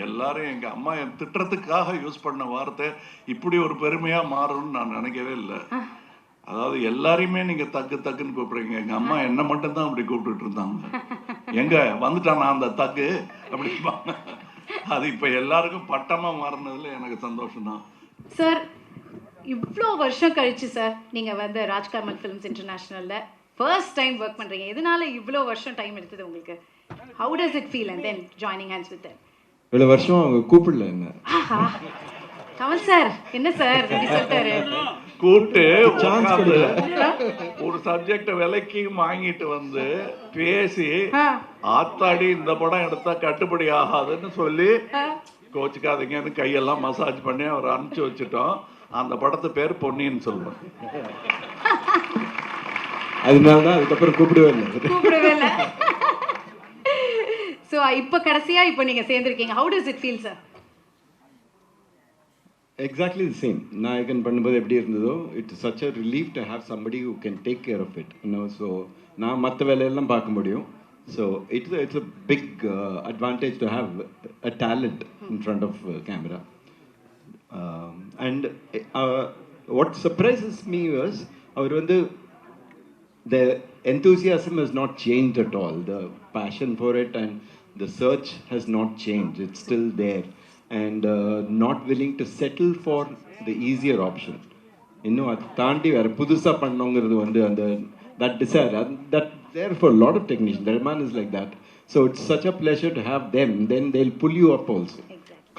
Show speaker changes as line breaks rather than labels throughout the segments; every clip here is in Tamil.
எல்லாரும் எங்க அம்மா என் திட்டுறதுக்காக யூஸ் பண்ண வார்த்தை இப்படி ஒரு பெருமையா மாறும்னு நான் நினைக்கவே இல்லை. அதாவது எல்லாரையுமே நீங்க தக்கு தக்குன்னு கூப்பிடுறீங்க. எங்க அம்மா என்ன மட்டும்தான் அப்படி கூப்பிட்டுட்டு இருந்தாங்க. எங்க வந்துட்டானா அந்த தக்கு அப்படிம்பாங்க. அது இப்ப எல்லாருக்கும் பட்டமா மாறினதுல எனக்கு சந்தோஷம் தான்.
சார், இவ்வளோ வருஷம் கழிச்சு சார் நீங்க வந்து ராஜ்கமல் ஃபிலிம்ஸ் இன்டர்நேஷனல்ல ஃபர்ஸ்ட் டைம் ஒர்க் பண்றீங்க. எதனால இவ்வளோ வருஷம் டைம் எடுத்தது உங்களுக்கு? How does it feel and then joining hands with them?
இவ்வளவு வருஷம் அவங்க கூப்பிடல என்ன.
கமல் சார் என்ன சார் இப்படி சொல்லிட்டாரு?
கூப்பிட்டு உட்கார்ந்து ஒரு சப்ஜெக்ட விலைக்கு வாங்கிட்டு வந்து பேசி ஆத்தாடி இந்த படம் எடுத்தா கட்டுப்படி ஆகாதுன்னு சொல்லி கோச்சுக்காதீங்கன்னு கையெல்லாம் மசாஜ் பண்ணி அவர் அனுப்பிச்சு வச்சுட்டோம். அந்த படத்து பேர் பொன்னியின் செல்வன்.
அதனாலதான் அதுக்கப்புறம் கூப்பிடவே இல்லை.
சோ இப்ப கடைசியா இப்ப நீங்க சேர்ந்திருக்கீங்க. How does it feel, sir?
Exactly the same. நாயகன் பண்ணும்போது எப்படி இருந்ததோ, it's such a relief to have somebody who can take care of it, you know. So நான் மற்ற வேலையெல்லாம் பார்க்க முடியும். So it's a big advantage to have a talent in front of camera. And what surprises me was அவர் வந்து the enthusiasm has not changed at all. The passion for it and the search has not changed. It's still there. And not willing to settle for the easier option. இன்னும் அது தாண்டி வேற புதுசா பண்ணணுங்கிறது வந்து அந்த that desire that there for a lot of technicians. The man is like that. So it's such a pleasure to have them. Then they'll pull you up also.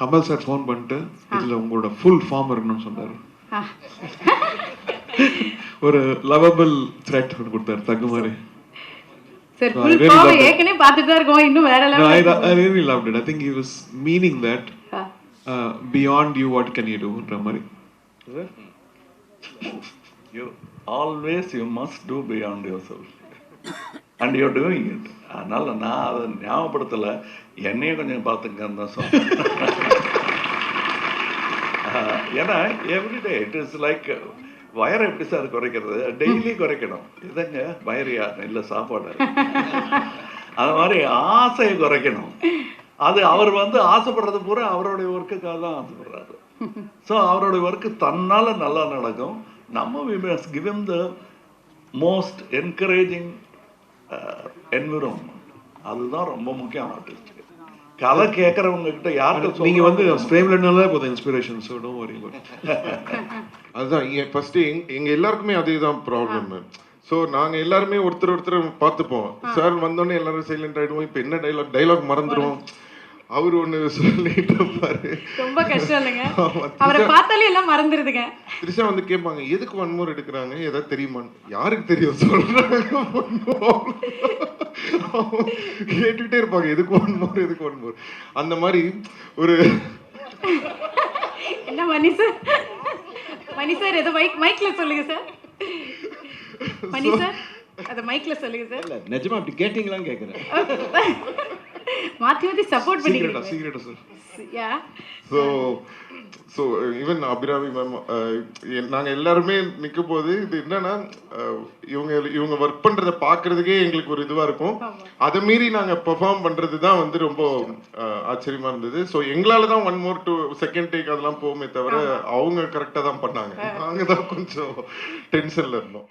Kamal sir phone பண்ணிட்டு இதுல உங்களோட ஃபுல் ஃபார்ம் இருக்கணும்னு சொன்னாரு. ஒரு லவபிள் த்ரெட் கொடுத்தாரு தகு மாதிரி.
Sir, full form ஏற்கனவே பார்த்துட்டு தான் இருக்கோம். இன்னும் வேற level.
I really loved it. I think he was meaning that beyond you what can you do ன்ற மாதிரி.
You must do beyond yourself. And you're doing it. அதனால நான் அதை ஞாபகப்படுத்தல, என்னையும் கொஞ்சம் பார்த்துங்கன்னு தான் சொன்னேன். ஏன்னா எவ்ரிடே இட் இஸ் லைக் வயரை எப்படி சார் குறைக்கிறது? டெய்லி குறைக்கணும். இதுங்க வயரியா இல்லை சாப்பாடு. அது மாதிரி ஆசையை குறைக்கணும். அது அவர் வந்து ஆசைப்படுறது பூரா அவருடைய ஒர்க்குக்காக தான் ஆசைப்படுறாரு. ஸோ அவருடைய ஒர்க்கு தன்னால் நல்லா நடக்கும். நம்ம we must give him the most encouraging environment. அதுதான் ரொம்ப முக்கியம் ஆர்டிஸ்ட். கதை கேட்கறவங்க கிட்ட யார்கிட்ட
நீங்க வந்து ஸ்ட்ரேம்லனால போதும் inspiration. So don't worry about.
அதுதான் ஃபர்ஸ்ட் எங்க எல்லாருக்குமே அதேதான் ப்ராப்ளம். ஸோ நாங்கள் எல்லாருமே ஒருத்தர் பார்த்துப்போம். சார் வந்தோடனே எல்லாரும் சைலண்ட் ஆகிடுவோம். இப்போ என்ன டைலாக் மறந்துடுவோம். அவர் ஒன்று சொல்லிட்டு இருப்பாரு.
ரொம்ப கஷ்டம் இல்லைங்க, அவரை பார்த்தாலே எல்லாம் மறந்துடுதுங்க.
திரிஷா வந்து கேட்பாங்க எதுக்கு ஒன்மோர் எடுக்கிறாங்க, ஏதாவது தெரியுமான்னு. யாருக்கு தெரியும் சொல்றாங்க. கேட்டுக்கிட்டே இருப்பாங்க எதுக்கு ஒன்மோர். அந்த மாதிரி ஒரு
என்ன மணி சார் ஏதோ மைக்ல சொல்லுங்க சார். மணி சார் அத மைக்ல சொல்லுங்க சார்.
இல்ல நிஜமா அப்படி கேட்டிங்களான்னு கேக்குறேன்.
மாத்தி சப்போர்ட் பண்ணிக்கிறீங்க.
சீக்ரெட்டா சார்.
யா.
ஸோ ஈவன் அபிராமி மேம் நாங்கள் எல்லாருமே நிற்கும் போது இது என்னன்னா இவங்க ஒர்க் பண்ணுறதை பார்க்கறதுக்கே எங்களுக்கு ஒரு இதுவாக இருக்கும். அதை மீறி நாங்கள் பெர்ஃபார்ம் பண்ணுறது தான் வந்து ரொம்ப ஆச்சரியமாக இருந்தது. ஸோ எங்களால் தான் 1 more to second take அதெல்லாம் போகுமே தவிர அவங்க கரெக்டாக தான் பண்ணாங்க. நாங்கள் தான் கொஞ்சம் டென்ஷனில் இருந்தோம்.